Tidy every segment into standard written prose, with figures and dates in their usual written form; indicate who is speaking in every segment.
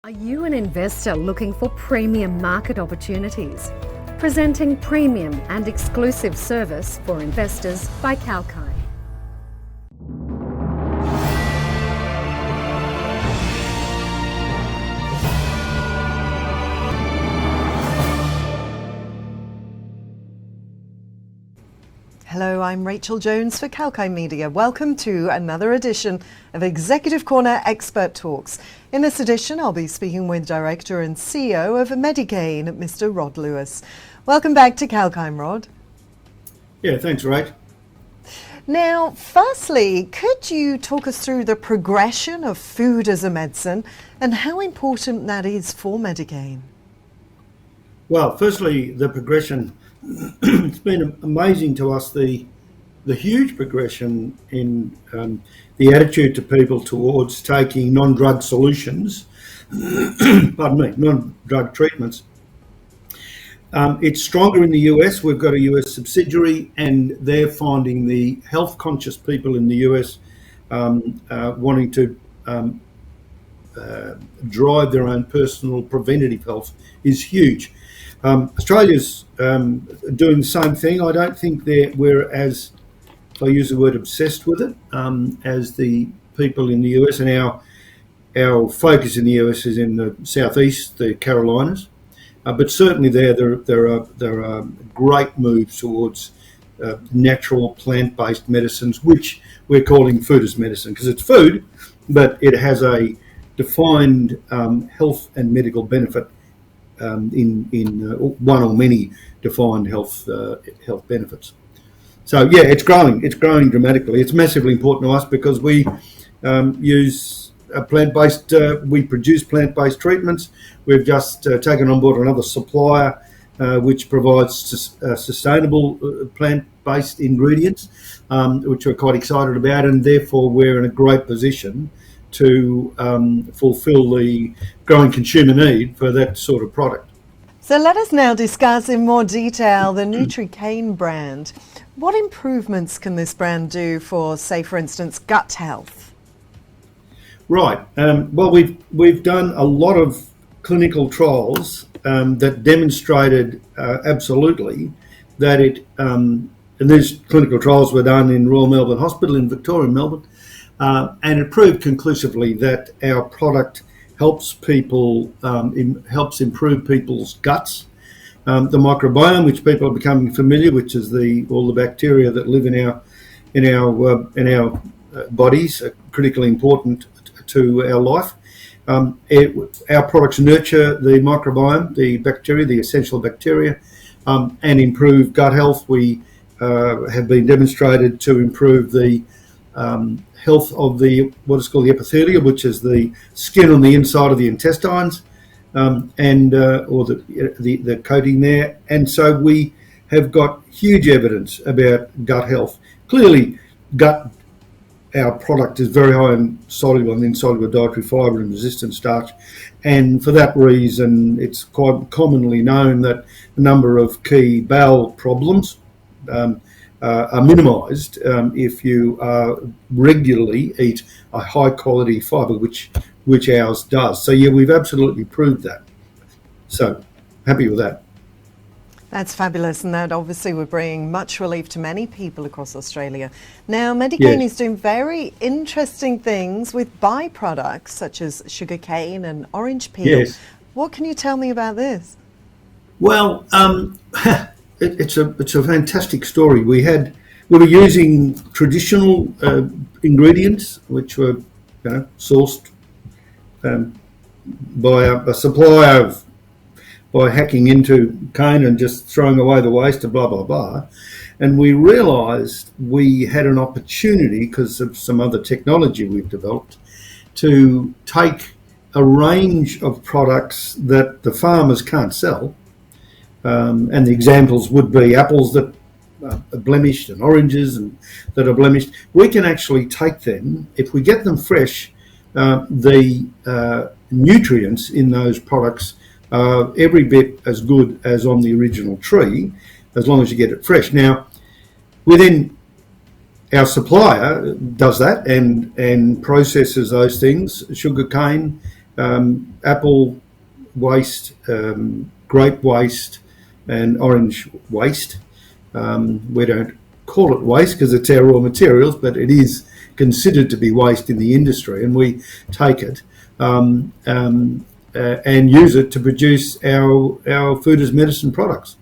Speaker 1: Are you an investor looking for premium market opportunities? Presenting premium and exclusive service for investors by Kalkine.
Speaker 2: Hello, I'm Rachel Jones for Kalkine Media. Welcome to another edition of Executive Corner Expert Talks. In this edition, I'll be speaking with Director and CEO of MediKane, Mr. Rod Lewis. Welcome back to Kalkine, Rod.
Speaker 3: Yeah, thanks, Rach.
Speaker 2: Now, firstly, could you talk us through the progression of food as a medicine and how important that is for MediKane?
Speaker 3: Well, firstly, the progression. It's been amazing to us, the huge progression in the attitude to people towards taking non-drug solutions, non-drug treatments. It's stronger in the US. We've got a US subsidiary, and they're finding the health-conscious people in the US wanting to drive their own personal preventative health is huge. Australia's doing the same thing. I don't think we're as, if I use the word, obsessed with it as the people in the US, and our focus in the US is in the southeast, the Carolinas. But certainly there are great moves towards natural plant-based medicines, which we're calling food as medicine, because it's food, but it has a defined health and medical benefit in one or many defined health benefits. So yeah, it's growing dramatically. It's massively important to us because we use plant-based. We produce plant-based treatments. We've just taken on board another supplier which provides sustainable plant-based ingredients, which we're quite excited about, and therefore we're in a great position to fulfil the growing consumer need for that sort of product.
Speaker 2: So let us now discuss in more detail the MediKane brand. What improvements can this brand do for, say, for instance, gut health?
Speaker 3: Right. Well, we've done a lot of clinical trials that demonstrated absolutely that it. And these clinical trials were done in Royal Melbourne Hospital in Victoria, Melbourne. And it proved conclusively that our product helps people, helps improve people's guts, the microbiome, which people are becoming familiar, which is all the bacteria that live in our bodies, are critically important to our life. Our products nurture the microbiome, the bacteria, the essential bacteria, and improve gut health. We have been demonstrated to improve the health of what is called the epithelia, which is the skin on the inside of the intestines, or the coating there. And so we have got huge evidence about gut health. Clearly, our product is very high in soluble and insoluble dietary fibre and resistant starch, and for that reason, it's quite commonly known that a number of key bowel problems are minimised if you regularly eat a high quality fibre, which ours does. So yeah, we've absolutely proved that. So happy with that.
Speaker 2: That's fabulous, and that obviously would bring much relief to many people across Australia. Now, MediKane is doing very interesting things with byproducts such as sugarcane and orange peel.
Speaker 3: Yes.
Speaker 2: What can you tell me about this?
Speaker 3: Well, it's a fantastic story. We were using traditional ingredients, which were sourced by a supplier by hacking into cane and just throwing away the waste and blah blah blah. And we realised we had an opportunity, because of some other technology we've developed, to take a range of products that the farmers can't sell. And the examples would be apples that are blemished and oranges that are blemished. We can actually take them, if we get them fresh, the nutrients in those products are every bit as good as on the original tree, as long as you get it fresh. Now, our supplier does that and processes those things, sugarcane, apple waste, grape waste, and orange waste. We don't call it waste because it's our raw materials, but it is considered to be waste in the industry, and we take it and use it to produce our food as medicine products.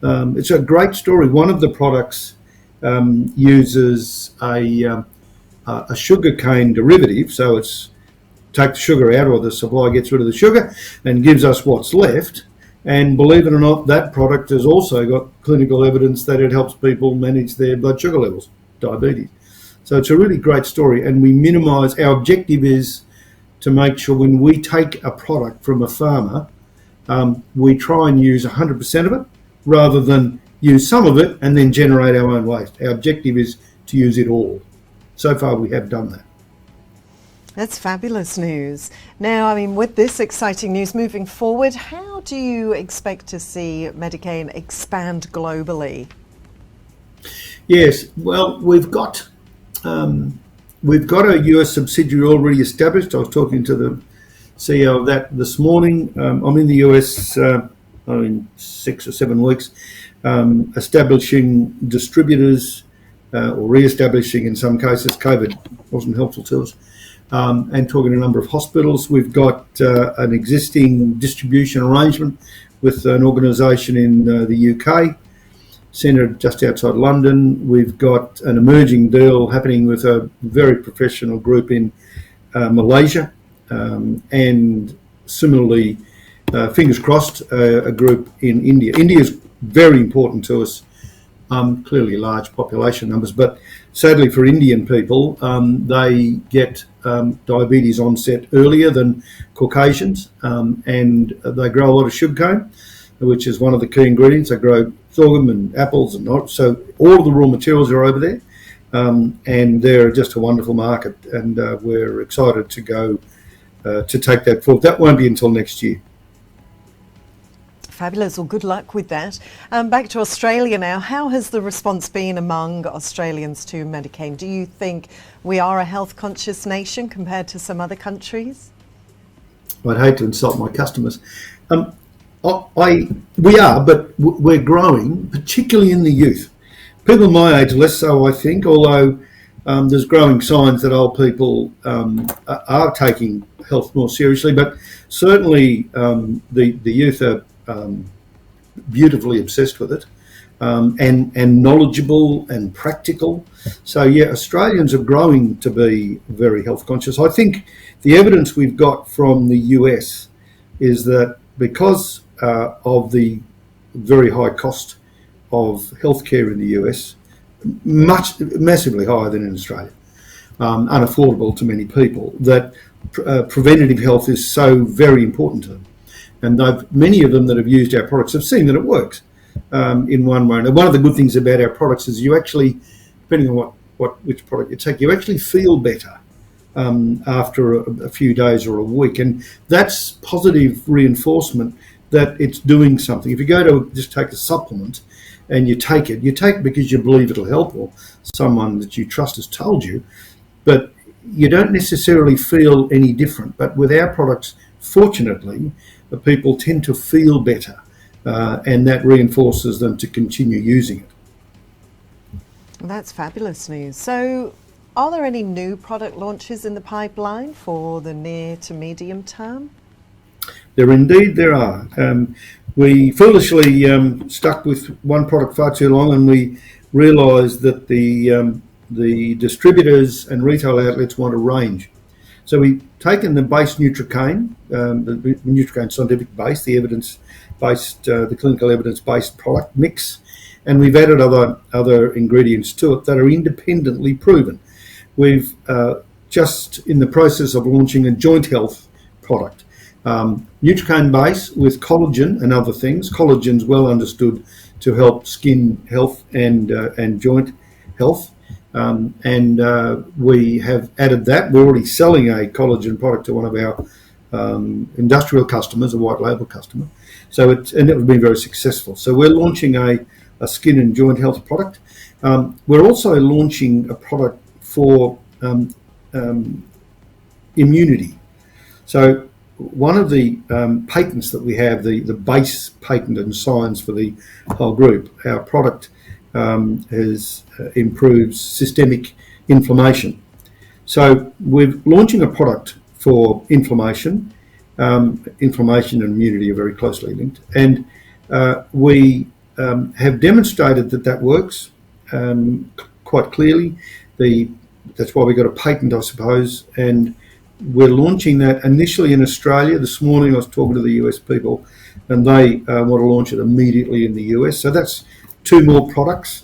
Speaker 3: It's a great story. One of the products uses a sugar cane derivative, so it's take the sugar out, or the supply gets rid of the sugar and gives us what's left. And believe it or not, that product has also got clinical evidence that it helps people manage their blood sugar levels, diabetes. So it's a really great story, and we minimise. Our objective is to make sure when we take a product from a farmer, we try and use 100% of it rather than use some of it and then generate our own waste. Our objective is to use it all. So far we have done that.
Speaker 2: That's fabulous news. Now, I mean, with this exciting news moving forward, how do you expect to see MediKane expand globally?
Speaker 3: Yes, well, we've got a US subsidiary already established. I was talking to the CEO of that this morning. I'm in the US in 6 or 7 weeks, establishing distributors or re-establishing in some cases. COVID wasn't helpful to us. And talking to a number of hospitals. We've got an existing distribution arrangement with an organisation in the UK, centred just outside London. We've got an emerging deal happening with a very professional group in Malaysia, and similarly, fingers crossed, a group in India. India is very important to us. Clearly large population numbers, but sadly for Indian people, they get diabetes onset earlier than Caucasians, and they grow a lot of sugarcane, which is one of the key ingredients. They grow sorghum and apples and not, so all of the raw materials are over there, and they're just a wonderful market, and we're excited to go to take that forward. That won't be until next year.
Speaker 2: Fabulous. Well, good luck with that. Back to Australia now. How has the response been among Australians to MediKane? Do you think we are a health conscious nation compared to some other countries?
Speaker 3: I'd hate to insult my customers. We are, but we're growing, particularly in the youth. People my age, less so, I think, although there's growing signs that old people are taking health more seriously. But certainly the youth are beautifully obsessed with it, and knowledgeable and practical. So yeah, Australians are growing to be very health conscious. I think the evidence we've got from the US is that because of the very high cost of healthcare in the US, massively higher than in Australia, unaffordable to many people, that preventative health is so very important to them. And many of them that have used our products have seen that it works in one way. And one of the good things about our products is you actually, depending on which product you take, you actually feel better after a few days or a week. And that's positive reinforcement that it's doing something. If you go to just take a supplement and you take it because you believe it'll help, or someone that you trust has told you, but you don't necessarily feel any different. But with our products, fortunately, the people tend to feel better, and that reinforces them to continue using it.
Speaker 2: That's fabulous news. So are there any new product launches in the pipeline for the near to medium term?
Speaker 3: There are. We foolishly stuck with one product far too long, and we realised that the distributors and retail outlets want a range. So we've taken the base NutriKane, the NutriKane scientific base, the evidence-based, the clinical evidence-based product mix, and we've added other ingredients to it that are independently proven. We've just in the process of launching a joint health product, NutriKane base with collagen and other things. Collagen's well understood to help skin health and joint health. We have added that. We're already selling a collagen product to one of our industrial customers, a white label customer. So it has been very successful. So we're launching a skin and joint health product. We're also launching a product for immunity. So one of the patents that we have, the base patent and science for the whole group, our product improves systemic inflammation. So we're launching a product for inflammation. Inflammation and immunity are very closely linked, and we have demonstrated that works quite clearly. That's why we got a patent, I suppose, and we're launching that initially in Australia. This morning I was talking to the US people, and they want to launch it immediately in the US. So that's 2 more products.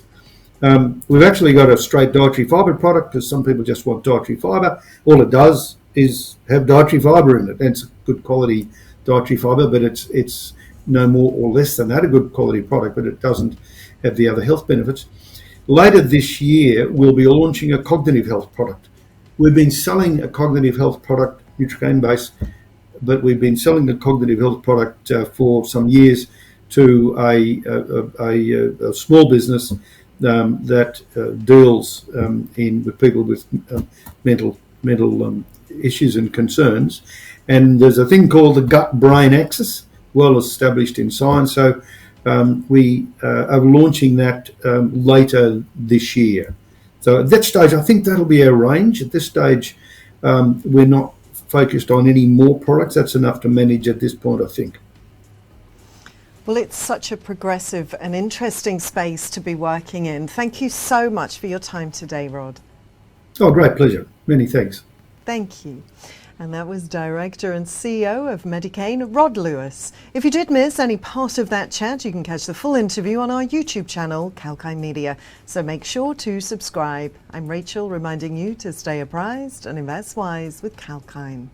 Speaker 3: We've actually got a straight dietary fibre product, because some people just want dietary fibre. All it does is have dietary fibre in it, and it's good quality dietary fibre, but it's no more or less than that, a good quality product, but it doesn't have the other health benefits. Later this year, we'll be launching a cognitive health product. We've been selling a cognitive health product, MediKane based, but we've been selling the cognitive health product for some years to a small business that deals with people with mental issues and concerns. And there's a thing called the gut-brain axis, well established in science. So we are launching that later this year. So at that stage, I think that'll be our range. At this stage, we're not focused on any more products. That's enough to manage at this point, I think.
Speaker 2: Well, it's such a progressive and interesting space to be working in. Thank you so much for your time today, Rod.
Speaker 3: Oh, great pleasure. Many thanks.
Speaker 2: Thank you. And that was Director and CEO of MediKane, Rod Lewis. If you did miss any part of that chat, you can catch the full interview on our YouTube channel, Kalkine Media. So make sure to subscribe. I'm Rachel, reminding you to stay apprised and invest wise with Kalkine.